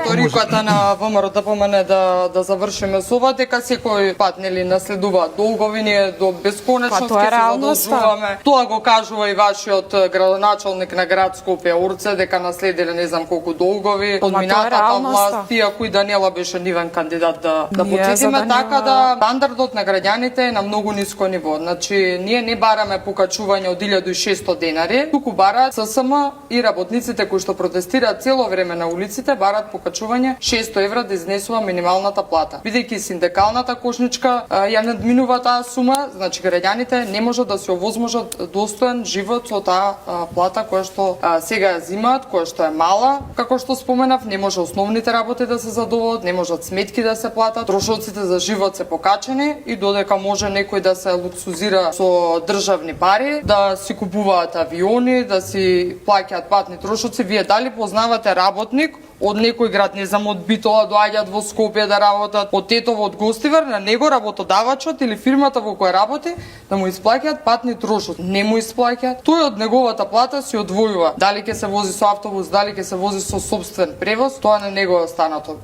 риториката на ВМРО ДПМН да завршиме со ова, дека секој пат нели наследува долгови, ние до бесконечност ќе се задолжуваме. Тоа го кажува и вашиот градоначалник на град Скопје Урце, дека наследиле не знам колку долгови од минатата власт, иако и Даниела беше нивен кандидат да потсетиме, така да стандардот на граѓаните е на многу ниско ниво. Значи ние не бараме покачување од 1600 денари, туку бараат ССМ и работниците кои што протестираат цело време на улиците бараат покачување 600 евра да изнесува минималната плата. Бидејќи синдикалната кошничка ја надминува таа сума, значи граѓаните не можат да се овозможат достоен живот со таа плата која што сега ја зимаат, која што е мала, како што споменав, не може основните работи да се задоволат, не можат сметки да се платат, трошоците за живот се покачени и додека може некој да се луксузира со државни пари, да си купуваат авиони, да си плаќаат патни трошоци. Вие дали познавате работник од некој град, не знам, од Битола доаѓаат во Скопје да работат, од Тетово, од Гостивар, на него работодавачот или фирмата во која работи да му исплаќаат патни трошоци. Не му исплаќаат. Тој од неговата плата си одвојува. Дали ќе се вози со автобус, дали ќе се вози со сопствен превоз, тоа на него е останато.